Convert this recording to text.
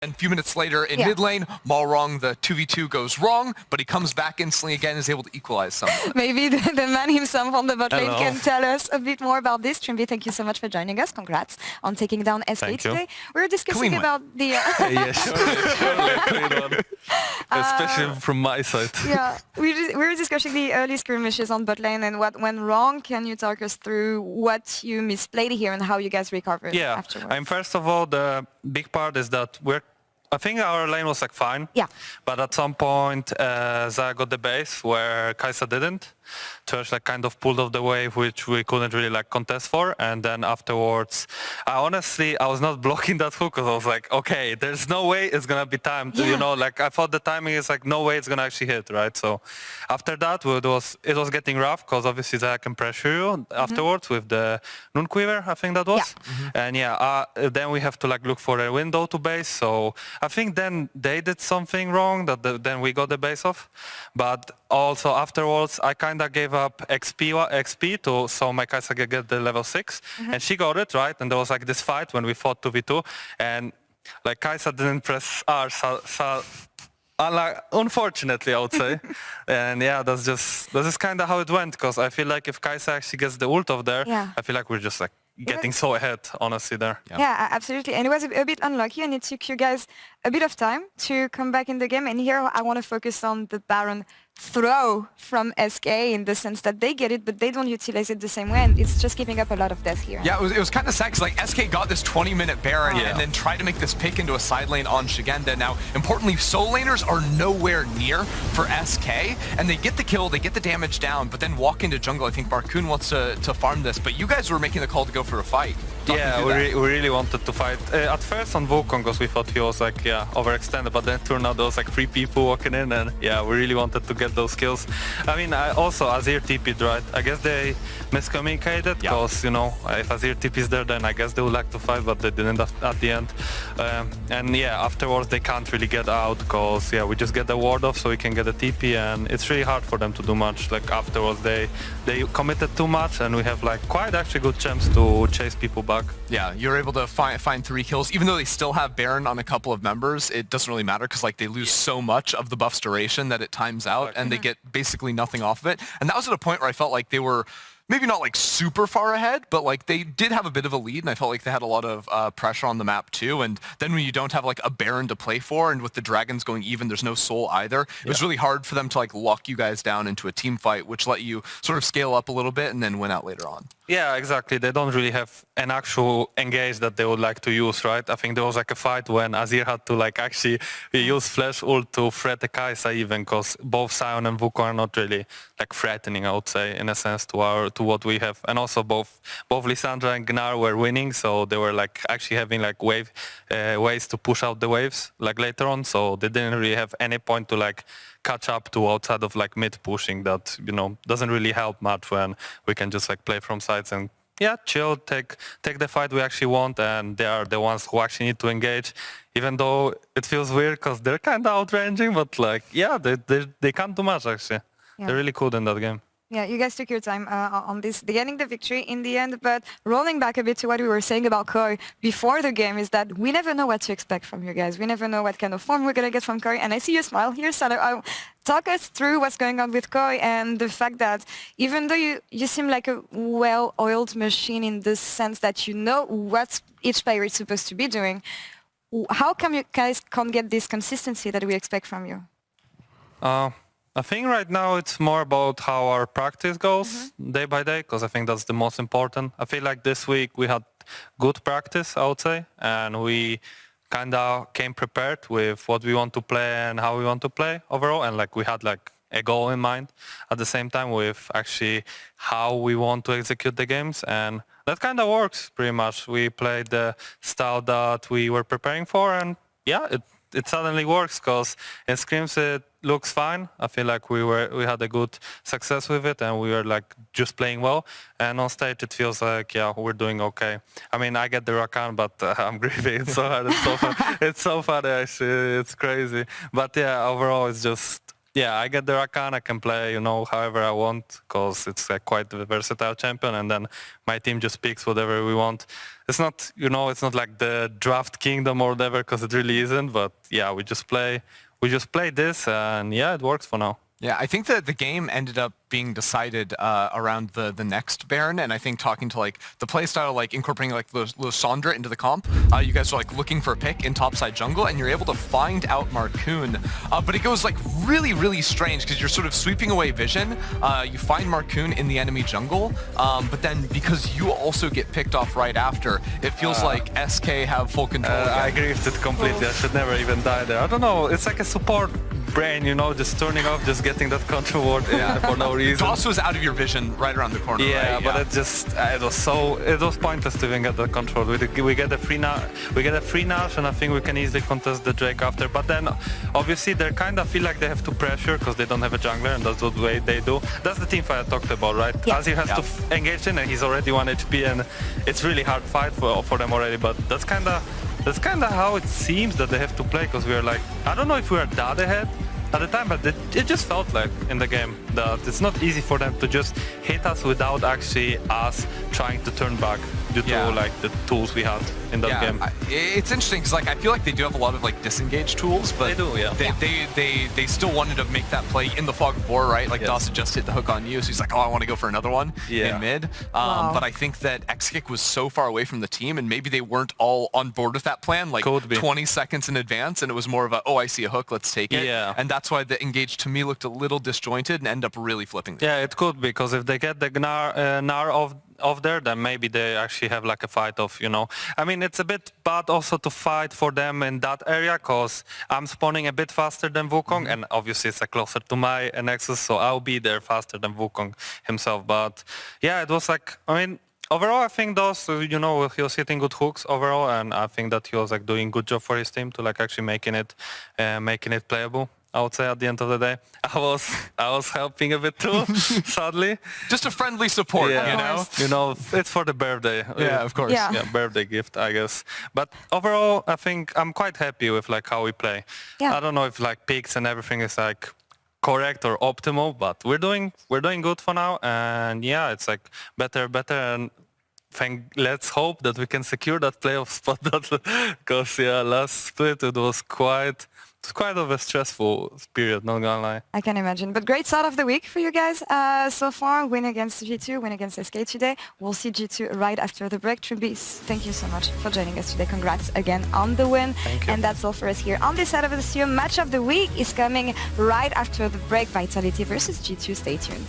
And a few minutes later in mid lane, Malrong, the 2v2 goes wrong, but he comes back instantly again, is able to equalize somewhat. Maybe the man himself on the bot lane can tell us a bit more about this. Trymbi, thank you so much for joining us. Congrats on taking down SK today. We were discussing about the... Yeah, sure. Especially from my side. Yeah, we were discussing the early skirmishes on bot lane and what went wrong. Can you talk us through what you misplayed here and how you guys recovered afterwards? And first of all, the big part is that I think our lane was like fine. Yeah. But at some point, Zaya got the base where Kai'Sa didn't. Trash like kind of pulled off the wave, which we couldn't really like contest for. And then afterwards, I was not blocking that hook because I was like, okay, there's no way it's gonna be timed. You know, like I thought the timing is like no way it's gonna actually hit, right? So after that, it was getting rough because obviously Zaya can pressure you afterwards with the Noon Quiver, I think that was. And then we have to like look for a window to base. So I think then they did something wrong then we got the base off. But also afterwards, I kind of gave up XP so my Kai'Sa could get the level 6. And she got it, right? And there was like this fight when we fought 2v2. And like Kai'Sa didn't press R, unfortunately, I would say. And yeah, this is kind of how it went. Because I feel like if Kai'Sa actually gets the ult off there, I feel like we're just like getting so ahead, honestly, there. Yeah, absolutely. And it was a bit unlucky, and it took you guys a bit of time to come back in the game. And here I want to focus on the Baron throw from SK in the sense that they get it, but they don't utilize it the same way, and it's just giving up a lot of death here. Yeah, it was kind of sad because like SK got this 20-minute Baron and then tried to make this pick into a side lane on Shigenda. Now, importantly, solo laners are nowhere near for SK, and they get the kill, they get the damage down, but then walk into jungle. I think Barkun wants to farm this, but you guys were making the call to go for a fight. Yeah, we really wanted to fight. At first on Wukong, because we thought he was like, overextended, but then it turned out there was like 3 people walking in, and yeah, we really wanted to get those kills. I mean, also Azir TP'd, right? I guess they miscommunicated, because, you know, if Azir TP's there, then I guess they would like to fight, but they didn't at the end. And yeah, afterwards they can't really get out, because, we just get the ward off so we can get a TP, and it's really hard for them to do much. Like, afterwards they committed too much, and we have like quite actually good chance to chase people back. Yeah, you're able to find 3 kills. Even though they still have Baron on a couple of members, it doesn't really matter because like they lose so much of the buff's duration that it times out and they get basically nothing off of it. And that was at a point where I felt like they were maybe not like super far ahead, but like they did have a bit of a lead, and I felt like they had a lot of pressure on the map too. And then when you don't have like a Baron to play for, and with the dragons going even, there's no soul either, it was really hard for them to like lock you guys down into a team fight, which let you sort of scale up a little bit and then win out later on. Yeah, exactly. They don't really have an actual engage that they would like to use, right? I think there was like a fight when Azir had to like actually use flash ult to threat the Kai'Sa even, because both Sion and Wukong are not really like threatening, I would say, in a sense to what we have. And also both Lissandra and Gnar were winning, so they were like actually having like ways to push out the waves like later on, so they didn't really have any point to like catch up to outside of like mid pushing that, you know, doesn't really help much when we can just like play from sides and chill, take the fight we actually want, and they are the ones who actually need to engage, even though it feels weird because they're kind of outranging, but like they can't do much actually. They're really cool in that game. Yeah, you guys took your time on this, getting the victory in the end, but rolling back a bit to what we were saying about Koi before the game is that we never know what to expect from you guys. We never know what kind of form we're going to get from Koi, and I see you smile here, Salah. Talk us through what's going on with Koi and the fact that even though you seem like a well-oiled machine in the sense that you know what each player is supposed to be doing, how come you guys can't get this consistency that we expect from you? I think right now it's more about how our practice goes day by day, because I think that's the most important. I feel like this week we had good practice, I would say, and we kind of came prepared with what we want to play and how we want to play overall, and like we had like a goal in mind at the same time with actually how we want to execute the games, and that kind of works pretty much. We played the style that we were preparing for, and it suddenly works, because in scrims it looks fine. I feel like we had a good success with it, and we were like just playing well. And on stage it feels like we're doing okay. I mean, I get the Rakan, but I'm grieving. It's so hard. It's so fun. It's so fun actually. It's crazy. But yeah, overall it's just Yeah, I get the Rakan. I can play, however I want, because it's like quite a versatile champion, and then my team just picks whatever we want. It's not, it's not like the draft kingdom or whatever, because it really isn't. But yeah, we just play this, and yeah, it works for now. Yeah, I think that the game ended up being decided around the next Baron, and I think talking to like the playstyle, like incorporating like Lysandra into the comp, you guys are like looking for a pick in topside jungle, and you're able to find out Marcoon, but it goes like really, really strange because you're sort of sweeping away vision. You find Marcoon in the enemy jungle, but then because you also get picked off right after, it feels like SK have full control. I agree with it completely. I should never even die there. I don't know. It's like a support brain, just turning off, just getting that control ward for no reason. DOS was out of your vision right around the corner, yeah, right? But it was pointless to even get that control. We get a free Nash, and I think we can easily contest the Drake after. But then, obviously, they kind of feel like they have to pressure because they don't have a jungler, and that's what way they do. That's the team fight I talked about, right? Yeah. Azir has to engage in, and he's already 1 HP, and it's really hard fight for them already. But that's kind of how it seems that they have to play, because we are like, I don't know if we are that ahead at the time, but it just felt like in the game that it's not easy for them to just hit us without actually us trying to turn back due to like the tools we had in that game. It's interesting because like I feel like they do have a lot of like disengage tools, but they do, yeah. They still wanted to make that play in the fog of war, right? Like DOS had just hit the hook on you, so he's like, oh, I want to go for another one in mid. But I think that Xkick was so far away from the team, and maybe they weren't all on board with that plan, like 20 seconds in advance, and it was more of a, oh, I see a hook, let's take it. Yeah. And that's why the engage to me looked a little disjointed and end up really flipping. Yeah, it could be, because if they get the Gnar off there, then maybe they actually have like a fight of, I mean, it's a bit bad also to fight for them in that area, because I'm spawning a bit faster than Wukong, and obviously it's closer to my Nexus, so I'll be there faster than Wukong himself. But yeah, it was like, I mean, overall, I think those, he was hitting good hooks overall, and I think that he was like doing good job for his team to like actually making it playable. I would say at the end of the day, I was helping a bit too, sadly. Just a friendly support, it's for the birthday. Yeah, of course. Yeah. Birthday gift, I guess. But overall, I think I'm quite happy with like how we play. Yeah. I don't know if like picks and everything is like correct or optimal, but we're doing good for now, and yeah, it's like better, and let's hope that we can secure that playoff spot. Because last split it was quite of a stressful period, not gonna lie. I can imagine. But great start of the week for you guys so far. Win against G2, win against SK today. We'll see G2 right after the break. Trymbi, thank you so much for joining us today. Congrats again on the win. Thank you. And that's all for us here on this side of the studio. Match of the week is coming right after the break. Vitality versus G2. Stay tuned.